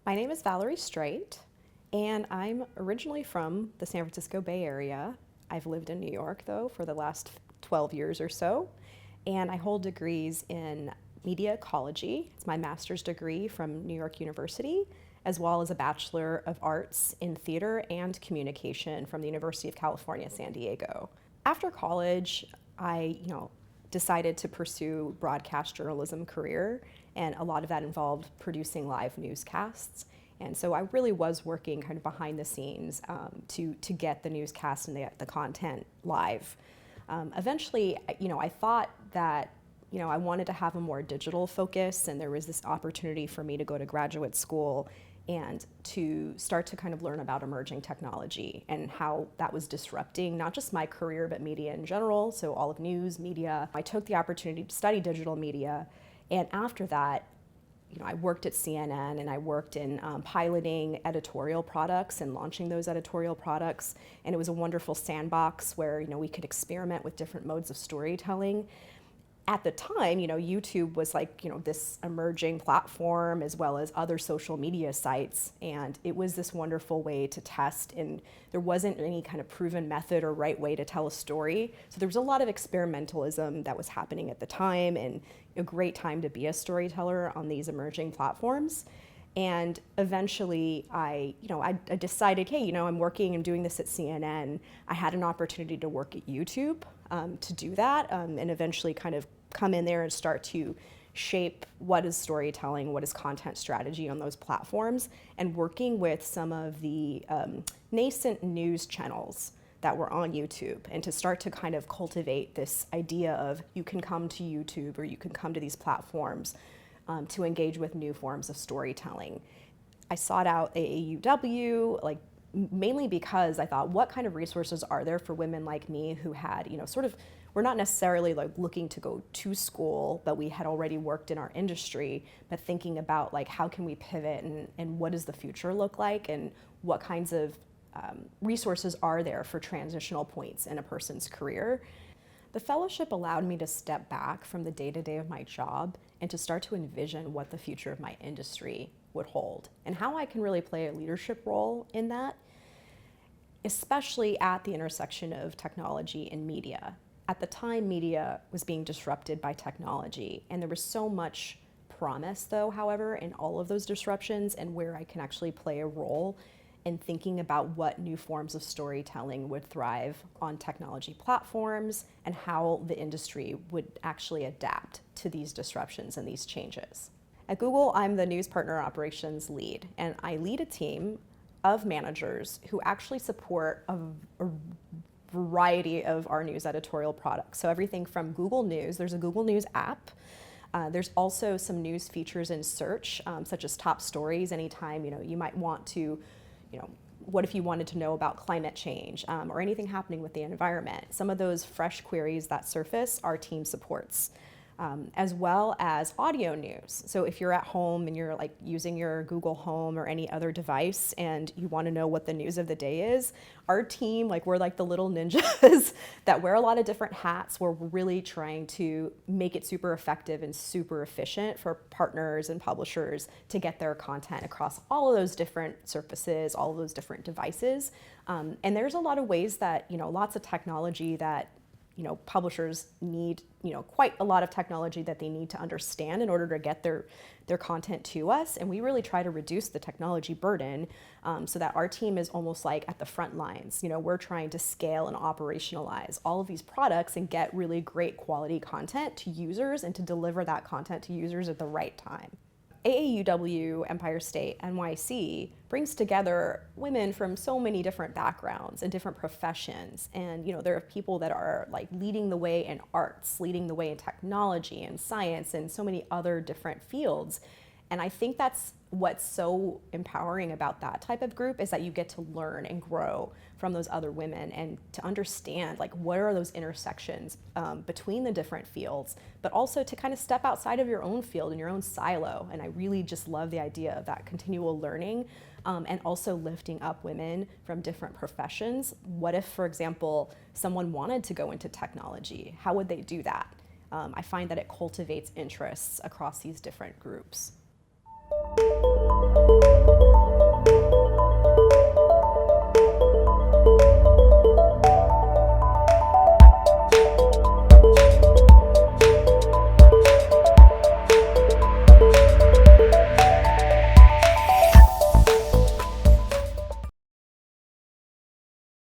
My name is Valerie Streit, and I'm originally from the San Francisco Bay Area. I've lived in New York, though, for the last 12 years or so, and I hold degrees in media ecology. It's my master's degree from New York University, as well as a Bachelor of Arts in theater and communication from the University of California, San Diego. After college, I decided to pursue broadcast journalism career, and a lot of that involved producing live newscasts. And so I really was working kind of behind the scenes to get the newscast and the content live. Eventually, I thought that I wanted to have a more digital focus, and there was this opportunity for me to go to graduate school and to start to kind of learn about emerging technology and how that was disrupting not just my career, but media in general, so all of news, media. I took the opportunity to study digital media, and after that, I worked at CNN and I worked in piloting editorial products and launching those editorial products, and it was a wonderful sandbox where we could experiment with different modes of storytelling. At the time, YouTube was like, this emerging platform as well as other social media sites, and it was this wonderful way to test, and there wasn't any kind of proven method or right way to tell a story. So there was a lot of experimentalism that was happening at the time, and a great time to be a storyteller on these emerging platforms. And eventually I decided, hey, I'm doing this at CNN. I had an opportunity to work at YouTube to do that, and eventually kind of come in there and start to shape what is storytelling, what is content strategy on those platforms, and working with some of the nascent news channels that were on YouTube, and to start to kind of cultivate this idea of you can come to YouTube or you can come to these platforms to engage with new forms of storytelling. I sought out AAUW, mainly because I thought, what kind of resources are there for women like me who had, we're not necessarily looking to go to school, but we had already worked in our industry, but thinking about how can we pivot and what does the future look like, and what kinds of resources are there for transitional points in a person's career. The fellowship allowed me to step back from the day-to-day of my job and to start to envision what the future of my industry would hold and how I can really play a leadership role in that, especially at the intersection of technology and media. At the time, media was being disrupted by technology, and there was so much promise, though, however, in all of those disruptions, and where I can actually play a role in thinking about what new forms of storytelling would thrive on technology platforms and how the industry would actually adapt to these disruptions and these changes. At Google, I'm the news partner operations lead, and I lead a team of managers who actually support a variety of our news editorial products. So everything from Google News, there's a Google News app. There's also some news features in search, such as top stories. Anytime you might want to, what if you wanted to know about climate change or anything happening with the environment? Some of those fresh queries that surface, our team supports. As well as audio news. So if you're at home and you're using your Google Home or any other device and you want to know what the news of the day is, our team, we're like the little ninjas that wear a lot of different hats. We're really trying to make it super effective and super efficient for partners and publishers to get their content across all of those different surfaces, all of those different devices. And there's a lot of ways that, lots of technology that publishers need, quite a lot of technology that they need to understand in order to get their content to us. And we really try to reduce the technology burden so that our team is almost at the front lines. We're trying to scale and operationalize all of these products and get really great quality content to users and to deliver that content to users at the right time. AAUW Empire State NYC brings together women from so many different backgrounds and different professions, and there are people that are leading the way in arts, leading the way in technology and science and so many other different fields. And I think that's what's so empowering about that type of group, is that you get to learn and grow from those other women and to understand what are those intersections between the different fields, but also to kind of step outside of your own field and your own silo. And I really just love the idea of that continual learning and also lifting up women from different professions. What if, for example, someone wanted to go into technology? How would they do that? I find that it cultivates interests across these different groups.